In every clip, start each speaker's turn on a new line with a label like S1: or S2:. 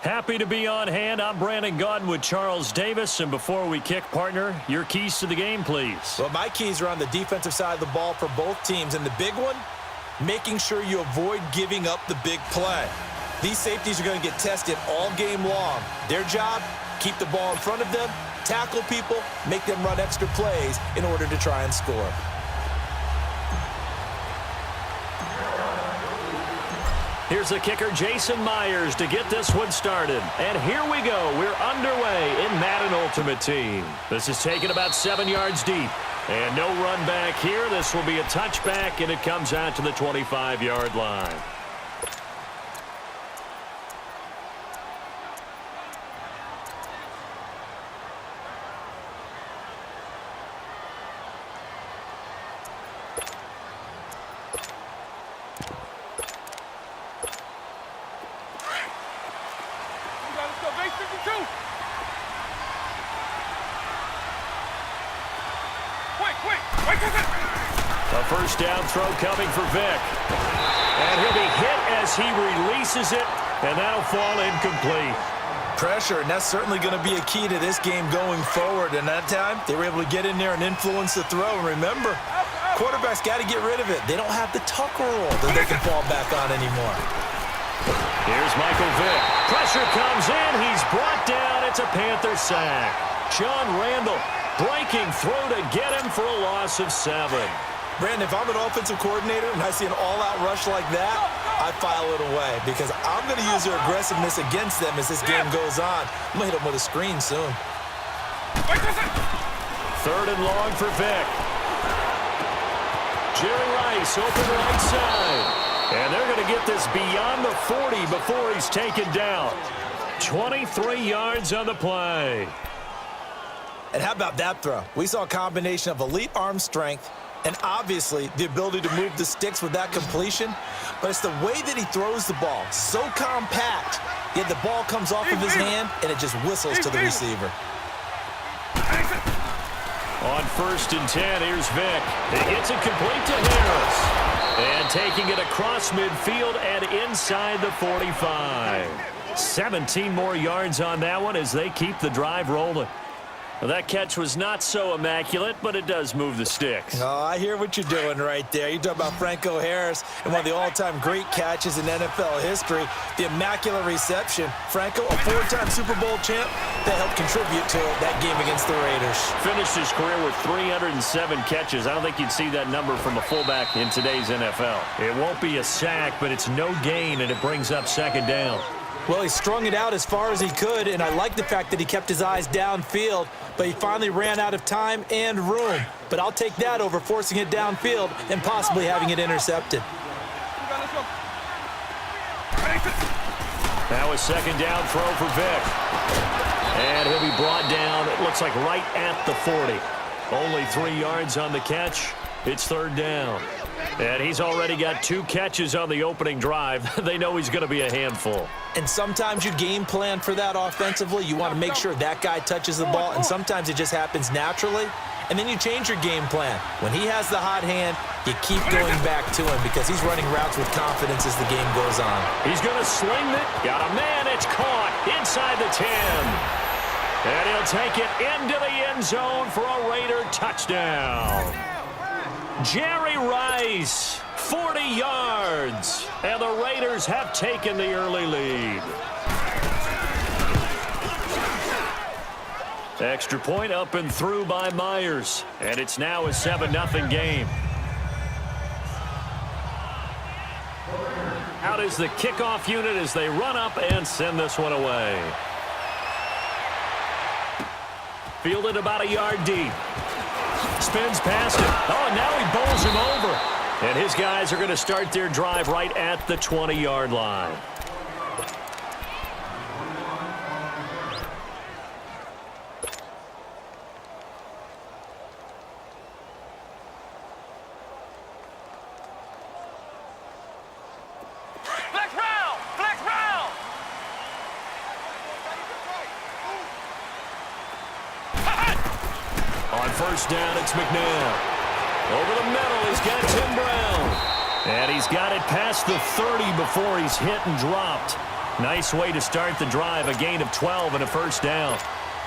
S1: Happy to be on hand. I'm Brandon Gaudin with Charles Davis. And before we kick, partner, your keys to the game, please.
S2: Well, my keys are on the defensive side of the ball for both teams. And the big one, making sure you avoid giving up the big play. These safeties are going to get tested all game long. Their job, keep the ball in front of them, tackle people, make them run extra plays in order to try and score.
S1: Here's the kicker, Jason Myers, to get this one started. And here we go. We're underway in Madden Ultimate Team. This is taken about 7 yards deep. And no run back here. This will be a touchback, and it comes out to the 25-yard line. A first down throw coming for Vick. And he'll be hit as he releases it, and that'll fall incomplete.
S2: Pressure, and that's certainly going to be a key to this game going forward. And that time, they were able to get in there and influence the throw. And remember, quarterbacks got to get rid of it. They don't have the tuck rule that they can fall back on anymore.
S1: Here's Michael Vick. Pressure comes in. He's brought down. It's a Panther sack. John Randall breaking through to get him for a loss of 7.
S2: Brandon, if I'm an offensive coordinator and I see an all-out rush like that, I file it away because I'm going to use their aggressiveness against them as this game goes on. I'm going to hit them with a screen soon.
S1: Third and long for Vick. Jerry Rice open right side. And they're going to get this beyond the 40 before he's taken down. 23 yards on the play.
S2: And how about that throw? We saw a combination of elite arm strength and obviously the ability to move the sticks with that completion. But it's the way that he throws the ball. So compact, yet the ball comes off of his hand and it just whistles to the receiver.
S1: On 1st and 10, here's Vick. He gets it complete to Harris. And taking it across midfield and inside the 45. 17 more yards on that one as they keep the drive rolling. Well, that catch was not so immaculate, but it does move the sticks.
S2: Oh, I hear what you're doing right there. You're talking about Franco Harris and one of the all-time great catches in NFL history, the immaculate reception. Franco, a 4-time Super Bowl champ, that helped contribute to that game against the Raiders.
S1: Finished his career with 307 catches. I don't think you'd see that number from a fullback in today's NFL. It won't be a sack, but it's no gain, and it brings up 2nd down.
S2: Well, he strung it out as far as he could, and I like the fact that he kept his eyes downfield, but he finally ran out of time and room. But I'll take that over forcing it downfield and possibly having it intercepted.
S1: Now a 2nd down throw for Vick. And he'll be brought down, it looks like right at the 40. Only 3 yards on the catch. It's 3rd down. And he's already got 2 catches on the opening drive. They know he's going to be a handful.
S2: And sometimes you game plan for that offensively. You want to make sure that guy touches the ball, and sometimes it just happens naturally. And then you change your game plan. When he has the hot hand, you keep going back to him because he's running routes with confidence as the game goes on.
S1: He's going to sling it. Got a man. It's caught inside the 10. And he'll take it into the end zone for a Raider touchdown. Jerry Rice, 40 yards, and the Raiders have taken the early lead. Extra point up and through by Myers, and it's now a 7-0 game. Out is the kickoff unit as they run up and send this one away. Fielded about a yard deep. Spins past him. Oh, and now he bowls him over. And his guys are going to start their drive right at the 20-yard line. First down, it's McNabb. Over the middle, he's got Tim Brown. And he's got it past the 30 before he's hit and dropped. Nice way to start the drive, a gain of 12 and a first down.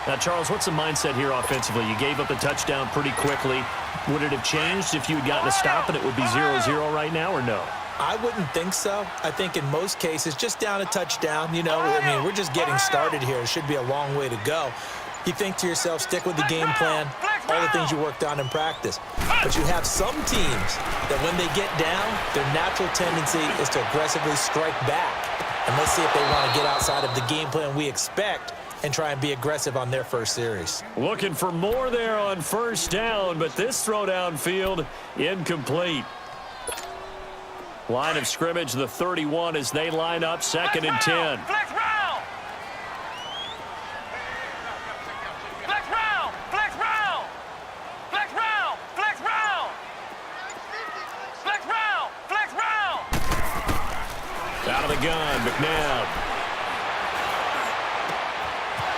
S1: Now, Charles, what's the mindset here offensively? You gave up a touchdown pretty quickly. Would it have changed if you had gotten a stop and it would be 0-0 right now, or no?
S2: I wouldn't think so. I think in most cases, just down a touchdown, you know, I mean, we're just getting started here. It should be a long way to go. You think to yourself, stick with the game plan, all the things you worked on in practice. But you have some teams that when they get down, their natural tendency is to aggressively strike back. And let's see if they want to get outside of the game plan we expect and try and be aggressive on their first series.
S1: Looking for more there on first down, but this throw downfield incomplete. Line of scrimmage, the 31 as they line up, 2nd and 10.
S3: Flex round! Flex round! Flex round! Flex round! Flex round! Flex round! Flex round!
S1: Out of the gun, McNabb.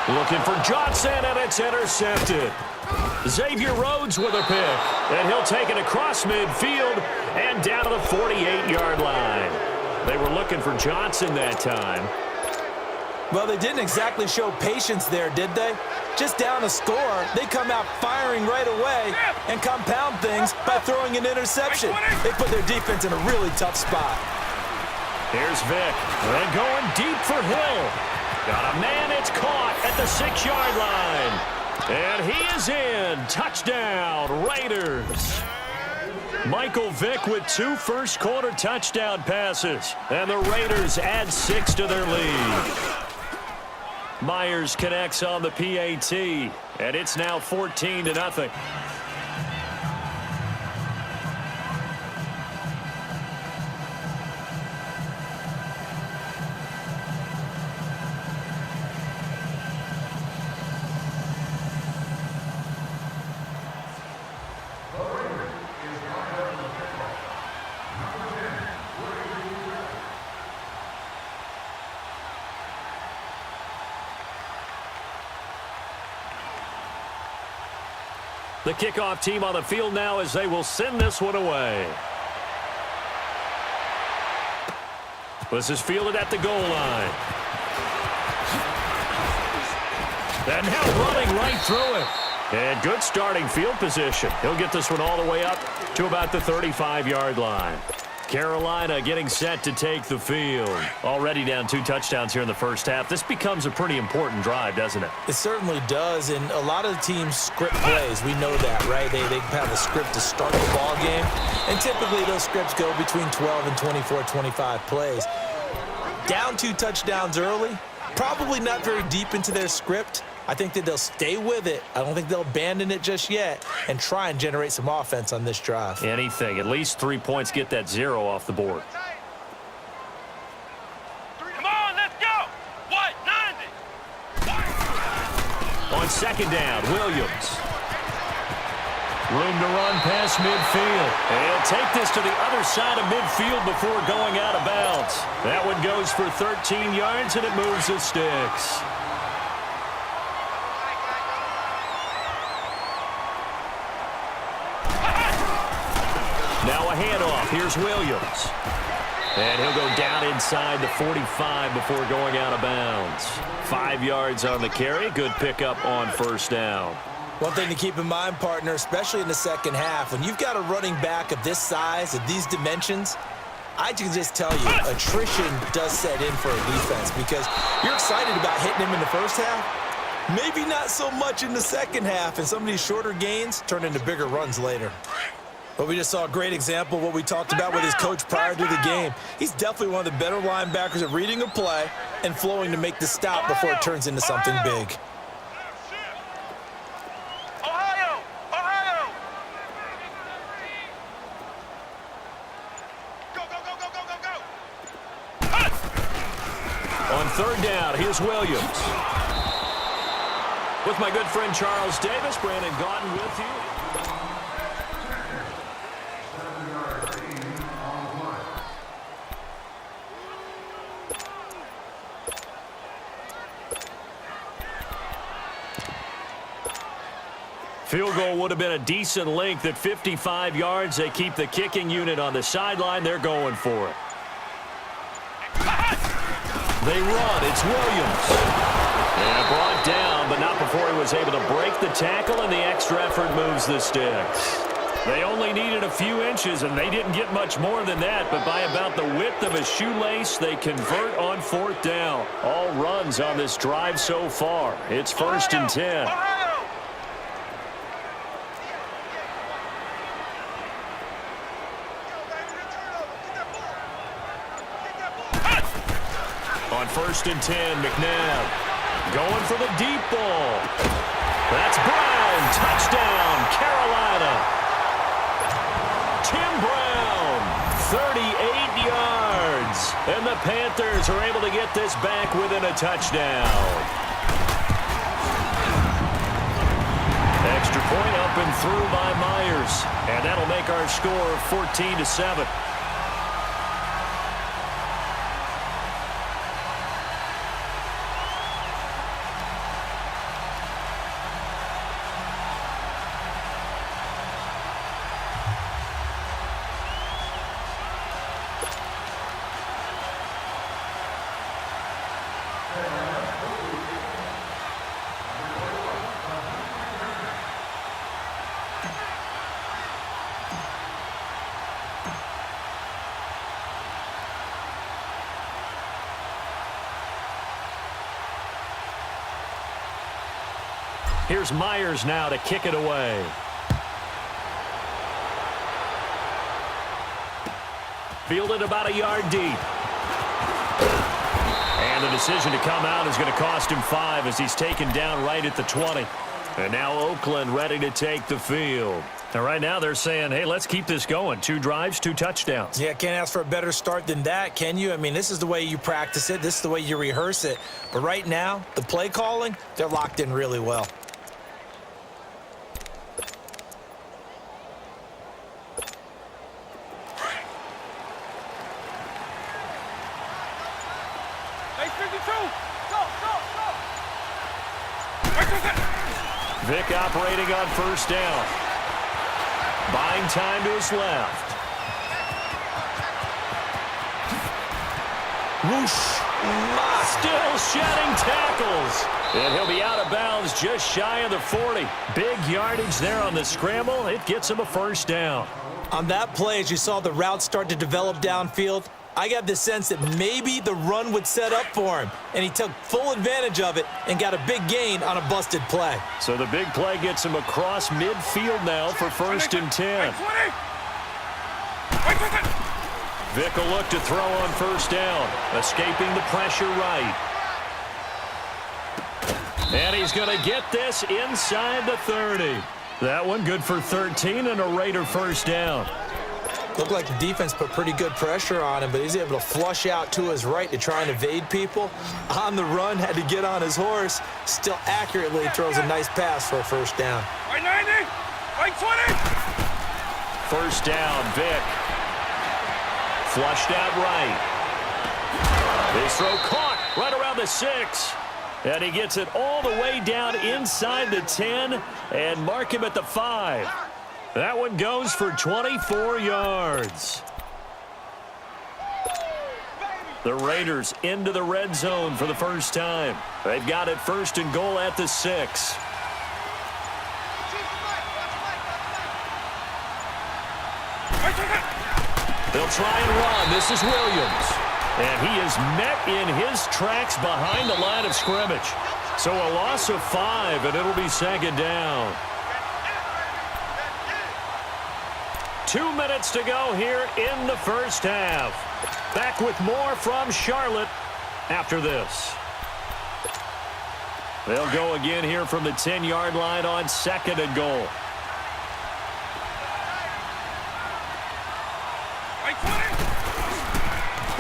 S1: Looking for Johnson, and it's intercepted. Xavier Rhodes with a pick, and he'll take it across midfield and down to the 48-yard line. They were looking for Johnson that time.
S2: Well, they didn't exactly show patience there, did they? Just down a score, they come out firing right away and compound things by throwing an interception. They put their defense in a really tough spot.
S1: Here's Vick, and going deep for Hill. Got a man, it's caught at the 6-yard line. And he is in. Touchdown, Raiders. Michael Vick with 2 first-quarter touchdown passes. And the Raiders add 6 to their lead. Myers connects on the PAT. And it's now 14-0. The kickoff team on the field now as they will send this one away. This is fielded at the goal line. And now running right through it. And good starting field position. He'll get this one all the way up to about the 35-yard line. Carolina getting set to take the field. Already down 2 touchdowns here in the first half. This becomes a pretty important drive, doesn't it?
S2: It certainly does, and a lot of the teams script plays. We know that, right? They have a script to start the ball game, and typically those scripts go between 12 and 24, 25 plays. Down 2 touchdowns early, probably not very deep into their script. I think that they'll stay with it. I don't think they'll abandon it just yet and try and generate some offense on this drive.
S1: Anything. At least 3 points, get that 0 off the board.
S3: Come on, let's go! What? 90!
S1: On 2nd down, Williams. Room to run past midfield. And he'll take this to the other side of midfield before going out of bounds. That one goes for 13 yards, and it moves the sticks. Now a handoff. Here's Williams. And he'll go down inside the 45 before going out of bounds. 5 yards on the carry. Good pickup on first down.
S2: One thing to keep in mind, partner, especially in the second half, when you've got a running back of this size, of these dimensions, I can just tell you, attrition does set in for a defense because you're excited about hitting him in the first half. Maybe not so much in the second half, and some of these shorter gains turn into bigger runs later. But we just saw a great example of what we talked about with his coach prior to the game. He's definitely one of the better linebackers at reading a play and flowing to make the stop before it turns into something big.
S3: Ohio! Ohio! Go, go, go, go, go, go, go!
S1: On 3rd down, here's Williams. With my good friend Charles Davis, Brandon Gaudin with you. Field goal would have been a decent length at 55 yards. They keep the kicking unit on the sideline. They're going for it. They run. It's Williams. And brought down, but not before he was able to break the tackle, and the extra effort moves the sticks. They only needed a few inches, and they didn't get much more than that, but by about the width of a shoelace, they convert on 4th down. All runs on this drive so far. It's 1st and 10. On 1st and 10, McNabb going for the deep ball. That's Brown. Touchdown, Carolina. Tim Brown, 38 yards. And the Panthers are able to get this back within a touchdown. Extra point up and through by Myers. And that'll make our score 14-7. Here's Myers now to kick it away. Fielded about a yard deep. And the decision to come out is going to cost him 5 as he's taken down right at the 20. And now Oakland ready to take the field. Now right now they're saying, hey, let's keep this going. 2 drives, 2 touchdowns.
S2: Yeah, can't ask for a better start than that, can you? I mean, this is the way you practice it. This is the way you rehearse it. But right now, the play calling, they're locked in really well.
S1: Vick operating on 1st down. Buying time to his left. Whoosh. Still shedding tackles. And he'll be out of bounds just shy of the 40. Big yardage there on the scramble. It gets him a 1st down.
S2: On that play, as you saw the route start to develop downfield, I got the sense that maybe the run would set up for him, and he took full advantage of it and got a big gain on a busted play.
S1: So the big play gets him across midfield now for 1st and 10. Vick will look to throw on 1st down, escaping the pressure right. And he's going to get this inside the 30. That one good for 13 and a Raider 1st down.
S2: Looked like the defense put pretty good pressure on him, but he's able to flush out to his right to try and evade people. On the run, had to get on his horse. Still accurately throws a nice pass for a 1st down.
S3: Right 90, right 20.
S1: 1st down, Vick. Flushed out right. His throw caught right around the 6. And he gets it all the way down inside the 10 and mark him at the 5. That one goes for 24 yards. The Raiders into the red zone for the first time. They've got it 1st and goal at the 6. They'll try and run. This is Williams. And he is met in his tracks behind the line of scrimmage. So a loss of 5, and it'll be 2nd down. 2 minutes to go here in the 1st half. Back with more from Charlotte after this. They'll go again here from the 10-yard line on 2nd and goal.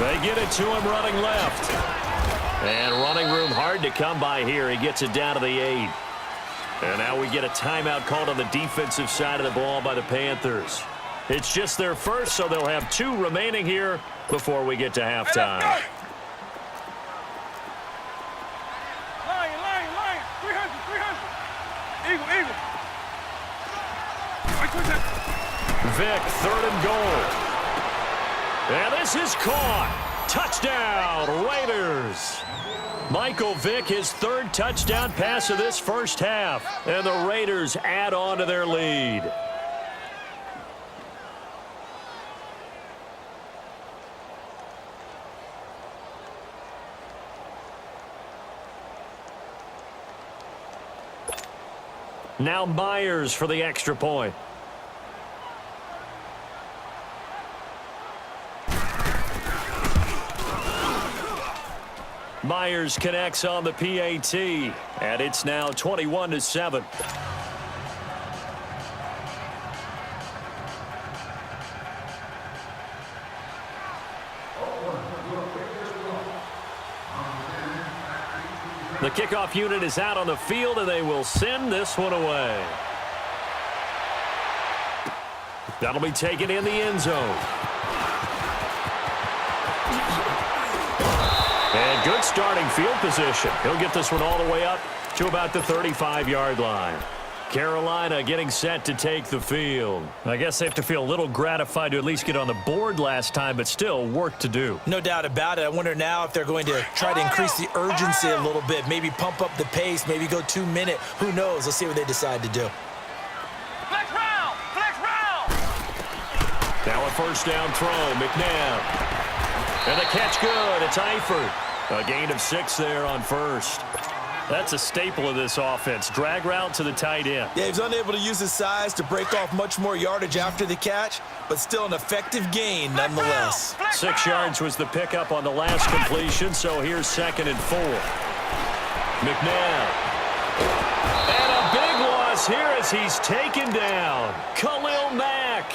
S1: They get it to him running left. And running room hard to come by here. He gets it down to the 8. And now we get a timeout called on the defensive side of the ball by the Panthers. It's just their first, so they'll have 2 remaining here before we get to halftime.
S3: Lion, 300. Eagle.
S1: Vick, 3rd and goal. And this is caught. Touchdown, Raiders. Michael Vick, his third touchdown pass of this first half. And the Raiders add on to their lead. Now Myers for the extra point. Myers connects on the PAT, and it's now 21-7. The kickoff unit is out on the field, and they will send this one away. That'll be taken in the end zone. And good starting field position. He'll get this one all the way up to about the 35-yard line. Carolina getting set to take the field. I guess they have to feel a little gratified to at least get on the board last time, but still work to do.
S2: No doubt about it. I wonder now if they're going to try to increase the urgency a little bit, maybe pump up the pace, maybe go 2-minute. Who knows? Let's see what they decide to do.
S3: Flex round! Flex round!
S1: Now a first down throw, McNabb. And the catch good. It's Eifert. A gain of 6 there on first. That's a staple of this offense. Drag route to the tight end.
S2: Yeah, he was unable to use his size to break off much more yardage after the catch, but still an effective gain nonetheless.
S1: 6 yards was the pickup on the last completion, so here's 2nd and 4. McNabb. And a big loss here as he's taken down. Khalil Mack.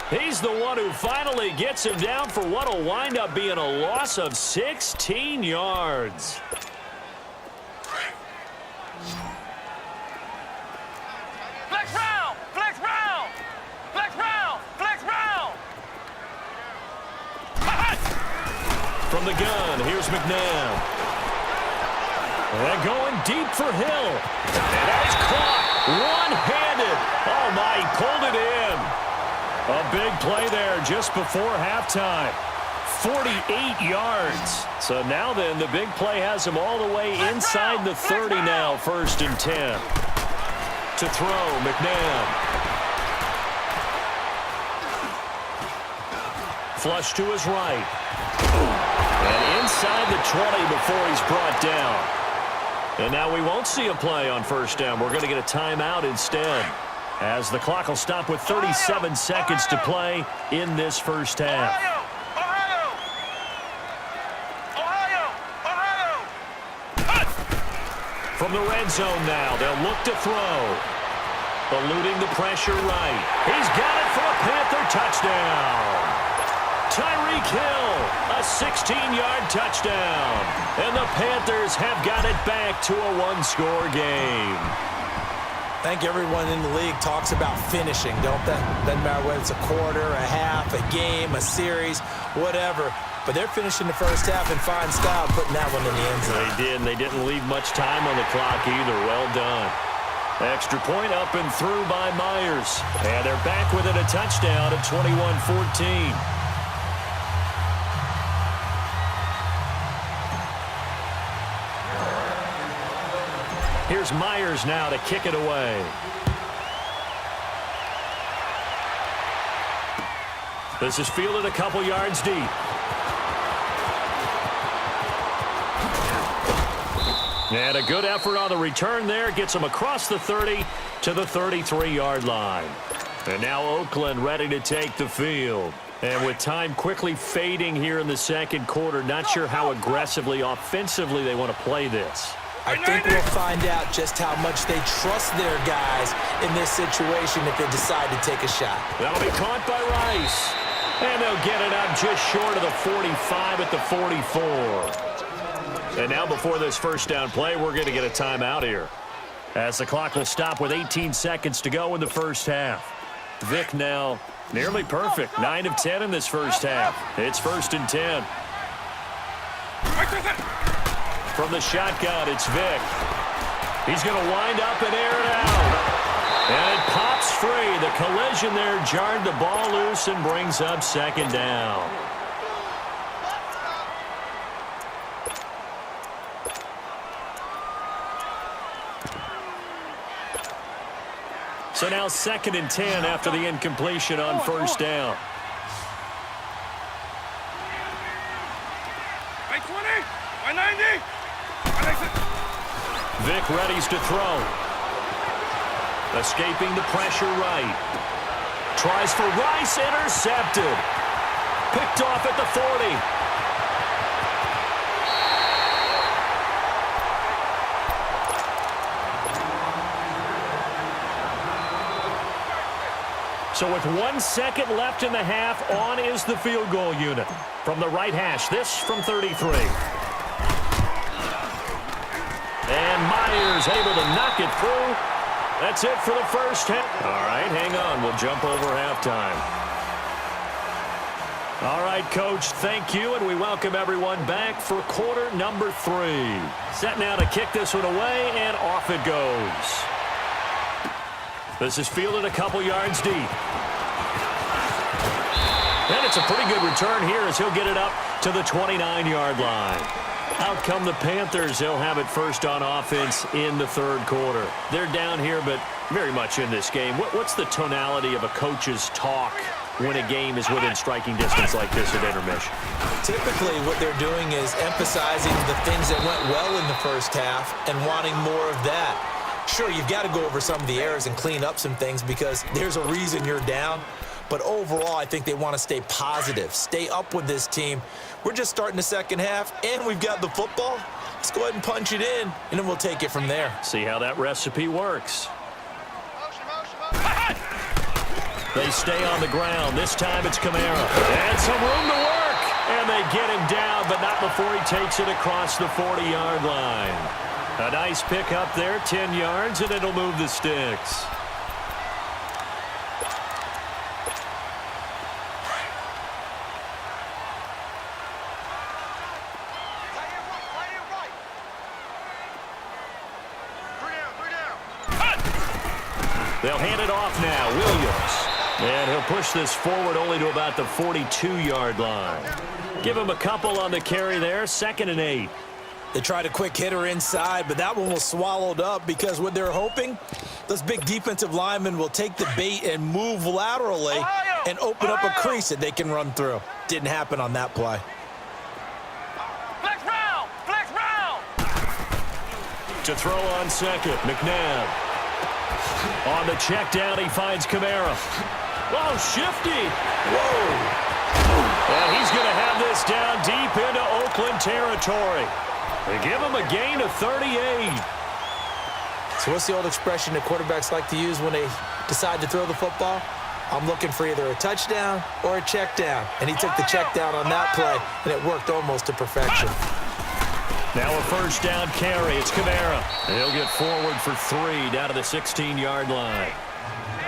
S1: He's the one who finally gets him down for what will wind up being a loss of 16 yards.
S3: Flex round! Flex round! Flex round! Flex round!
S1: From the gun, here's McNabb. And going deep for Hill. And that's caught one-handed. Oh, my, he pulled it in. A big play there just before halftime. 48 yards. So now then, the big play has him all the way inside the 30 now, 1st and 10. To throw, McNabb. Flush to his right. And inside the 20 before he's brought down. And now we won't see a play on 1st down. We're going to get a timeout instead, as the clock will stop with 37 seconds to play in this first half. From the red zone now, they'll look to throw. Eluding the pressure right. He's got it for a Panther touchdown. Tyreek Hill, a 16-yard touchdown. And the Panthers have got it back to a one-score game.
S2: I think everyone in the league talks about finishing, don't they? Doesn't matter whether it's a quarter, a half, a game, a series, whatever. But they're finishing the first half in fine style, putting that one in the end zone.
S1: They did, and they didn't leave much time on the clock either. Well done. Extra point up and through by Myers. And they're back within a touchdown at 21-14. Here's Myers now to kick it away. This is fielded a couple yards deep. And a good effort on the return there. Gets him across the 30 to the 33-yard line. And now Oakland ready to take the field. And with time quickly fading here in the second quarter, not sure how aggressively, offensively they want to play this.
S2: I think we'll find out just how much they trust their guys in this situation if they decide to take a shot.
S1: That'll be caught by Rice. And they'll get it up just short of the 45 at the 44. And now before this first down play, we're going to get a timeout here, as the clock will stop with 18 seconds to go in the first half. Vick now nearly perfect. 9 of 10 in this first half. It's 1st and 10. From the shotgun, it's Vick. He's going to wind up and air it out. And it pops free. The collision there jarred the ball loose and brings up 2nd down. So now 2nd and 10 after the incompletion on first down.
S3: By 20, by 90.
S1: Vic readies to throw. Escaping the pressure right. Tries for Rice, intercepted. Picked off at the 40. So with 1 second left in the half, on is the field goal unit. From the right hash, this from 33. And Myers able to knock it through. That's it for the first half. All right, hang on. We'll jump over halftime. All right, Coach, thank you, and we welcome everyone back for quarter number 3. Set now to kick this one away, and off it goes. This is fielded a couple yards deep. And it's a pretty good return here as he'll get it up to the 29-yard line. Out come the Panthers. They'll have it first on offense in the third quarter. They're down here, but very much in this game. What's the tonality of a coach's talk when a game is within striking distance like this at intermission?
S2: Typically, what they're doing is emphasizing the things that went well in the first half and wanting more of that. Sure, you've got to go over some of the errors and clean up some things because there's a reason you're down. But overall, I think they want to stay positive, stay up with this team. We're just starting the second half, and we've got the football. Let's go ahead and punch it in, and then we'll take it from there.
S1: See how that recipe works. They stay on the ground. This time it's Kamara. And some room to work. And they get him down, but not before he takes it across the 40-yard line. A nice pick up there, 10 yards, and it'll move the sticks. They'll hand it off now. Williams. And he'll push this forward only to about the 42-yard line. Give him a couple on the carry there. 2nd and 8.
S2: They tried a quick hitter inside, but that one was swallowed up because what they're hoping, those big defensive linemen will take the bait and move laterally and open up a crease that they can run through. Didn't happen on that play.
S3: Flex round, flex round.
S1: To throw on second, McNabb. On the check down, he finds Kamara. Oh, shifty. Whoa. And he's going to have this down deep into Oakland territory. They give him a gain of 38.
S2: So what's the old expression that quarterbacks like to use when they decide to throw the football? I'm looking for either a touchdown or a check down. And he took the check down on that play, and it worked almost to perfection.
S1: Now a first down carry. It's Kamara. And he'll get forward for 3 down to the 16-yard line.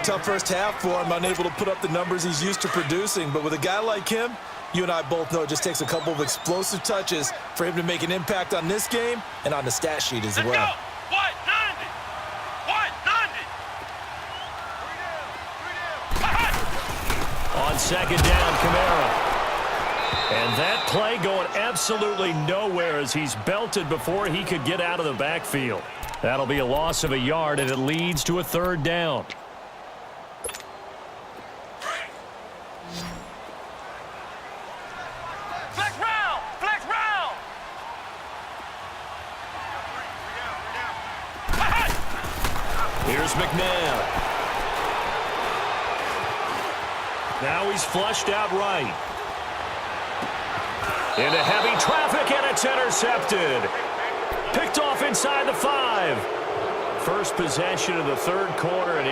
S2: Tough first half for him, unable to put up the numbers he's used to producing. But with a guy like him, you and I both know it just takes a couple of explosive touches for him to make an impact on this game and on the stat sheet as well.
S3: Let's go. What? 90. What? 90.
S1: On second down, Kamara. And that play going absolutely nowhere as he's belted before he could get out of the backfield. That'll be a loss of a yard, and it leads to a 3rd down.
S3: Flex round, flex round.
S1: Here's McNabb. Now he's flushed out right. Into heavy traffic, and it's intercepted. Picked off inside the 5. First possession of the third quarter, and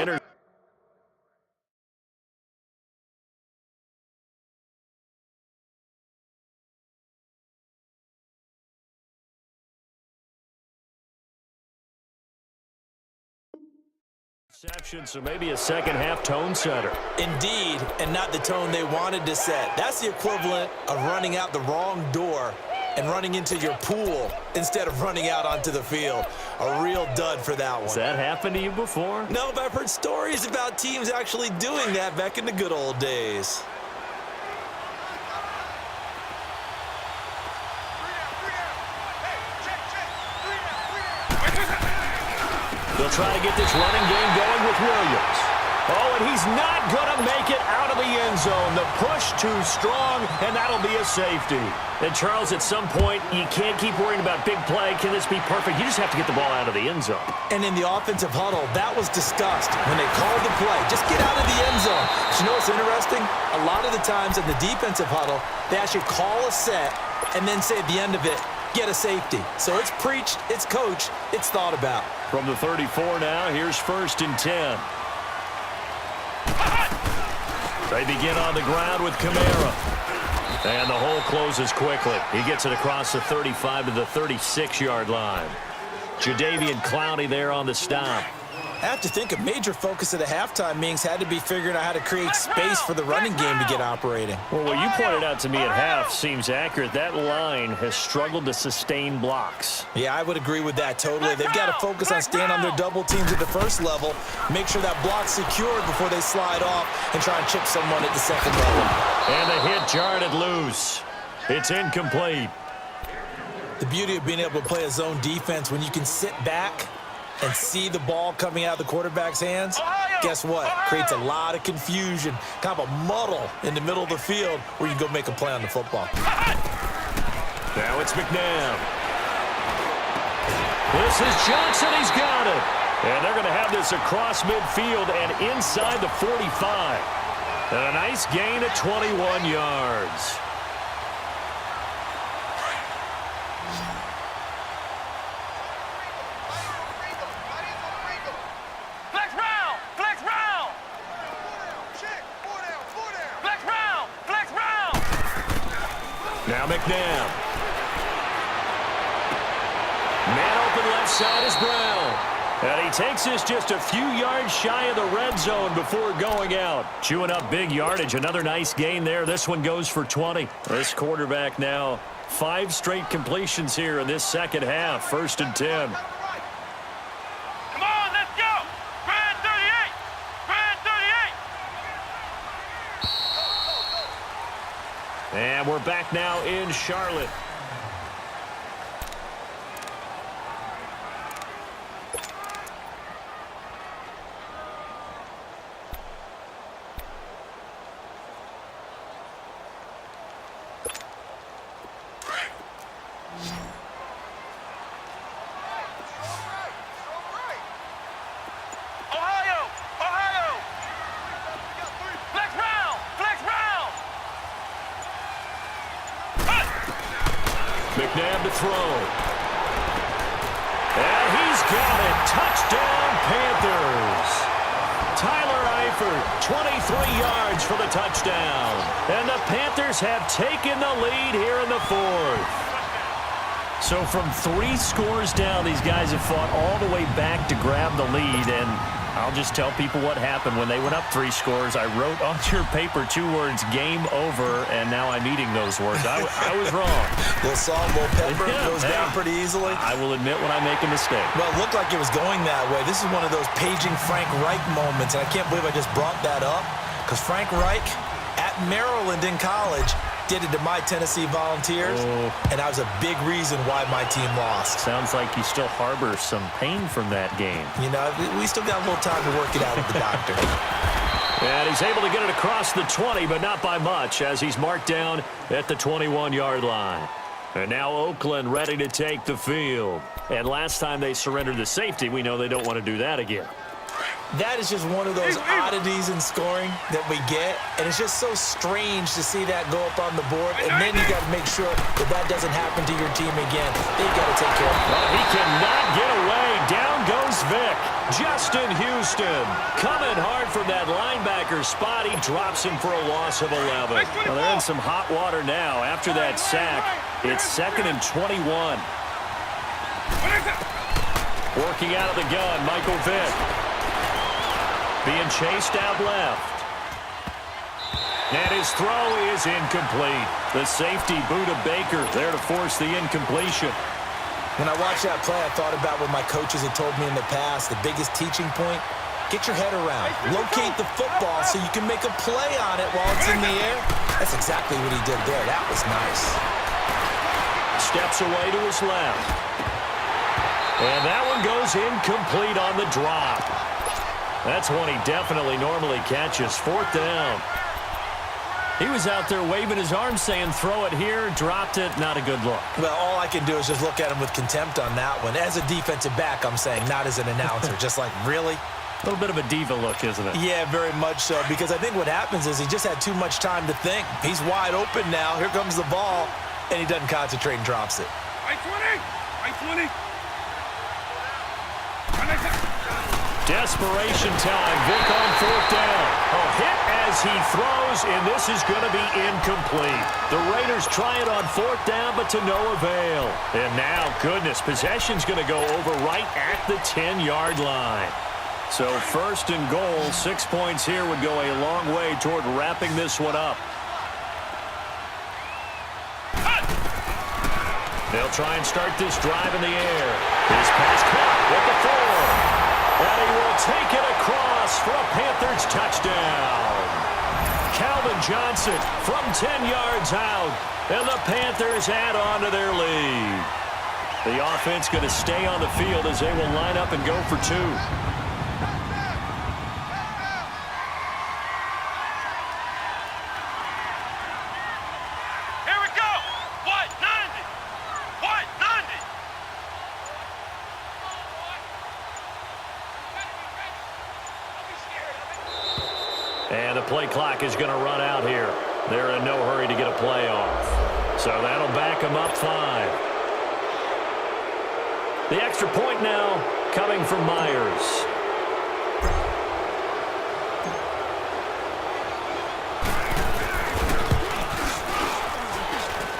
S1: interception, so maybe a second-half tone setter.
S2: Indeed, and not the tone they wanted to set. That's the equivalent of running out the wrong door and running into your pool instead of running out onto the field. A real dud for that one.
S1: Has that happened to you before?
S2: No, but I've heard stories about teams actually doing that back in the good old days.
S1: They'll try to get this running game going with Williams. Oh, and he's not going to make it out of the end zone. The push too strong, and that'll be a safety. And, Charles, at some point, you can't keep worrying about big play. Can this be perfect? You just have to get the ball out of the end zone.
S2: And in the offensive huddle, that was discussed when they called the play. Just get out of the end zone. But you know what's interesting? A lot of the times in the defensive huddle, they actually call a set and then say at the end of it, get a safety. So it's preached, it's coached, it's thought about.
S1: From the 34 now, here's 1st and 10. They begin on the ground with Kamara. And the hole closes quickly. He gets it across the 35 to the 36-yard line. Jadeveon Clowney there on the stop.
S2: I have to think a major focus of the halftime meetings had to be figuring out how to create space for the running game to get operating.
S1: Well, what you pointed out to me at half seems accurate. That line has struggled to sustain blocks.
S2: Yeah, I would agree with that totally. They've got to focus on staying on their double teams at the first level, make sure that block's secured before they slide off and try and chip someone at the second level.
S1: And the hit jarred it loose. It's incomplete.
S2: The beauty of being able to play a zone defense when you can sit back and see the ball coming out of the quarterback's hands, guess what? Creates a lot of confusion, kind of a muddle in the middle of the field where you can go make a play on the football.
S1: Now it's McNabb. This is Johnson. He's got it. And they're going to have this across midfield and inside the 45. And a nice gain at 21 yards. Now McNabb. Man open left side is Brown. And he takes this just a few yards shy of the red zone before going out. Chewing up big yardage. Another nice gain there. This one goes for 20. This quarterback now 5 straight completions here in this second half. 1st and 10.
S3: Come on, let's go. Brand 38. Brand 38.
S1: And we're back now in Charlotte. McNabb to throw. And he's got it. Touchdown, Panthers. Tyler Eifert, 23 yards for the touchdown. And the Panthers have taken the lead here in the 4th. So from 3 scores down, these guys have fought all the way back to grab the lead. And I'll just tell people what happened when they went up 3 scores. I wrote on your paper 2 words, game over, and now I'm eating those words. I was wrong.
S2: Little salt, little pepper, goes down pretty easily.
S1: I will admit when I make a mistake.
S2: Well, it looked like it was going that way. This is one of those paging Frank Reich moments, and I can't believe I just brought that up, because Frank Reich at Maryland in college did it to my Tennessee Volunteers, and that was a big reason why my team lost.
S1: Sounds like you still harbor some pain from that game.
S2: You know, we still got a little time to work it out with the doctor.
S1: And he's able to get it across the 20, but not by much, as he's marked down at the 21-yard line. And now Oakland ready to take the field. And last time they surrendered the safety, we know they don't want to do that again.
S2: That is just one of those oddities in scoring that we get, and it's just so strange to see that go up on the board, and then you got to make sure that that doesn't happen to your team again. They got to take care of it.
S1: Well, he cannot get away. Down goes Vick. Justin Houston coming hard from that linebacker spot. He drops him for a loss of 11. Well, they're in some hot water now. After that sack, it's 2nd and 21. Working out of the gun, Michael Vick. Being chased out left. And his throw is incomplete. The safety, Buda Baker, there to force the incompletion.
S2: When I watched that play, I thought about what my coaches had told me in the past. The biggest teaching point, get your head around. Locate the football so you can make a play on it while it's in the air. That's exactly what he did there. That was nice.
S1: Steps away to his left. And that one goes incomplete on the drop. That's one he definitely normally catches. 4th down. He was out there waving his arms saying, throw it here, dropped it, not a good look.
S2: Well, all I can do is just look at him with contempt on that one. As a defensive back, I'm saying, not as an announcer. Just like, really?
S1: A little bit of a diva look, isn't it?
S2: Yeah, very much so, because I think what happens is he just had too much time to think. He's wide open now. Here comes the ball, and he doesn't concentrate and drops it.
S3: Right 20. Right 20.
S1: Desperation time. Vic on 4th down. A hit as he throws, and this is going to be incomplete. The Raiders try it on 4th down, but to no avail. And now, goodness, possession's going to go over right at the 10-yard line. So 1st and goal, 6 points here would go a long way toward wrapping this one up. They'll try and start this drive in the air. His pass caught with the 4. And he will take it across for a Panthers touchdown. Calvin Johnson from 10 yards out. And the Panthers add on to their lead. The offense going to stay on the field as they will line up and go for 2.
S3: Here we go. What? 90. What? 90.
S1: And the play clock is going to run out here. They're in no hurry to get a play off. So that'll back them up 5. The extra point now coming from Myers.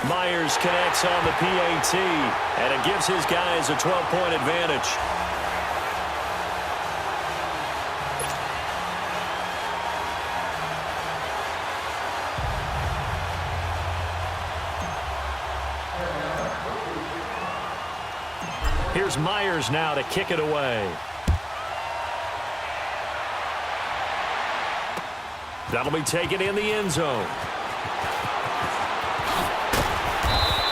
S1: Myers connects on the PAT, and it gives his guys a 12-point advantage. Here's Myers now to kick it away. That'll be taken in the end zone.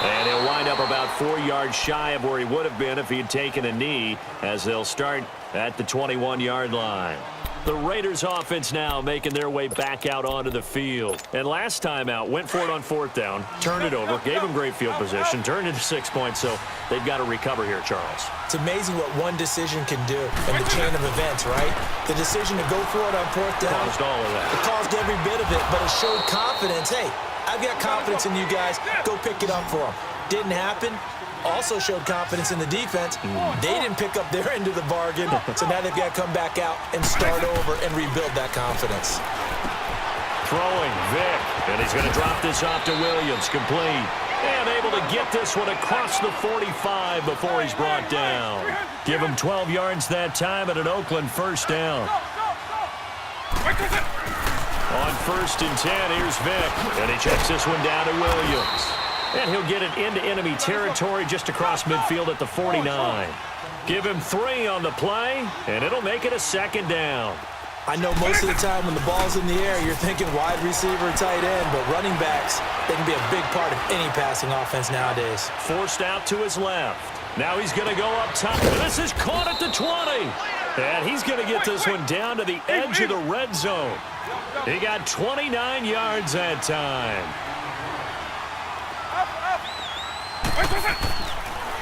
S1: And he'll wind up about 4 yards shy of where he would have been if he had taken a knee, as they'll start at the 21-yard line. The Raiders offense now making their way back out onto the field. And last time out, went for it on 4th down, turned it over, gave them great field position, turned into 6 points, so they've got to recover here, Charles.
S2: It's amazing what one decision can do in the chain of events, right? The decision to go for it on 4th down.
S1: Caused all of that.
S2: It caused every bit of it, but it showed confidence. Hey, I've got confidence in you guys. Go pick it up for them. Didn't happen. Also showed confidence in the defense. They didn't pick up their end of the bargain, so now they've got to come back out and start over and rebuild that confidence.
S1: Throwing, Vic, and he's going to drop this off to Williams, complete. And able to get this one across the 45 before he's brought down. Give him 12 yards that time at an Oakland 1st down. On 1st and 10, here's Vic, and he checks this one down to Williams. And he'll get it into enemy territory just across midfield at the 49. Give him 3 on the play, and it'll make it a 2nd down.
S2: I know most of the time when the ball's in the air, you're thinking wide receiver, tight end, but running backs, they can be a big part of any passing offense nowadays.
S1: Forced out to his left. Now he's going to go up top. This is caught at the 20. And he's going to get this one down to the edge of the red zone. He got 29 yards that time.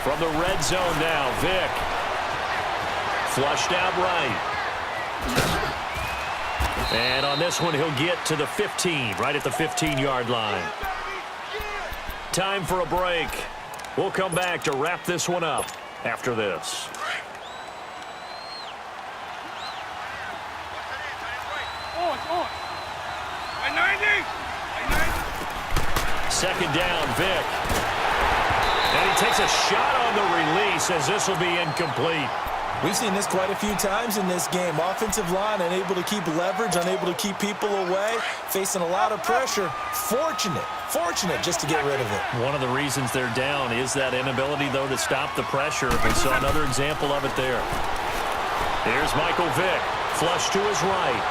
S1: From the red zone now, Vic. Flushed out right. And on this one, he'll get to the 15, right at the 15-yard line. Time for a break. We'll come back to wrap this one up after this.
S3: On. By 90.
S1: 2nd down, Vic. And he takes a shot on the release as this will be incomplete.
S2: We've seen this quite a few times in this game. Offensive line unable to keep leverage, unable to keep people away, facing a lot of pressure. Fortunate just to get rid of it.
S1: One of the reasons they're down is that inability, though, to stop the pressure. We saw another example of it there. Here's Michael Vick. Flush to his right.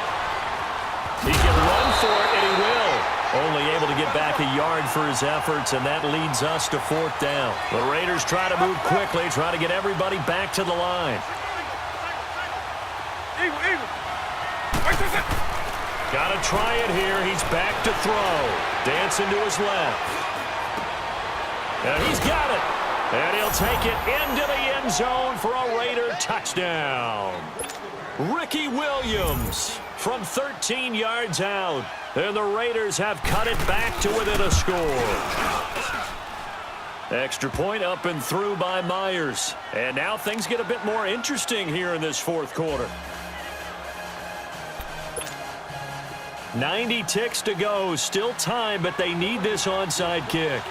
S1: He can run for it, and he will. Only able to get back a yard for his efforts, and that leads us to 4th down. The Raiders try to move quickly, try to get everybody back to the line. Got to try it here. He's back to throw. Dancing to his left. And he's got it. And he'll take it into the end zone for a Raider touchdown. Ricky Williams from 13 yards out. And the Raiders have cut it back to within a score. Extra point up and through by Myers. And now things get a bit more interesting here in this 4th quarter. 90 ticks to go. Still time, but they need this onside kick.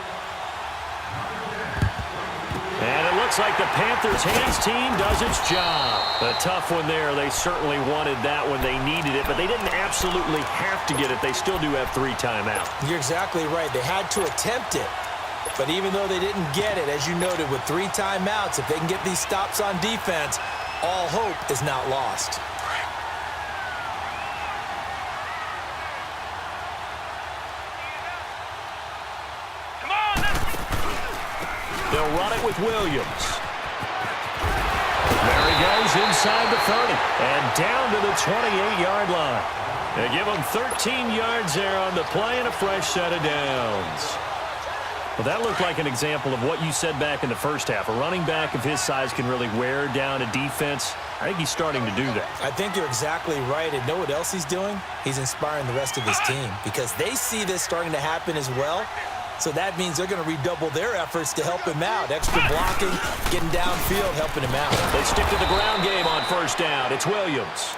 S1: And it looks like the Panthers' hands team does its job. A tough one there. They certainly wanted that when they needed it, but they didn't absolutely have to get it. They still do have 3 timeouts.
S2: You're exactly right. They had to attempt it. But even though they didn't get it, as you noted, with 3 timeouts, if they can get these stops on defense, all hope is not lost.
S1: They'll run it with Williams. There he goes inside the 30 and down to the 28-yard line. They give him 13 yards there on the play and a fresh set of downs. Well, that looked like an example of what you said back in the first half. A running back of his size can really wear down a defense. I think he's starting to do that.
S2: I think you're exactly right. And know what else he's doing? He's inspiring the rest of his team because they see this starting to happen as well. So that means they're going to redouble their efforts to help him out. Extra blocking, getting downfield, helping him out.
S1: They stick to the ground game on 1st down. It's Williams.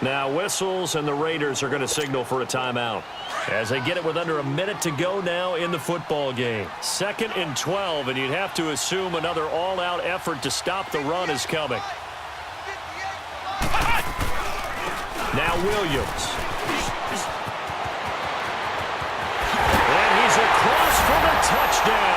S1: Now whistles, and the Raiders are going to signal for a timeout as they get it with under a minute to go now in the football game. 2nd and 12, and you'd have to assume another all-out effort to stop the run is coming. Now Williams. And he's across for the touchdown.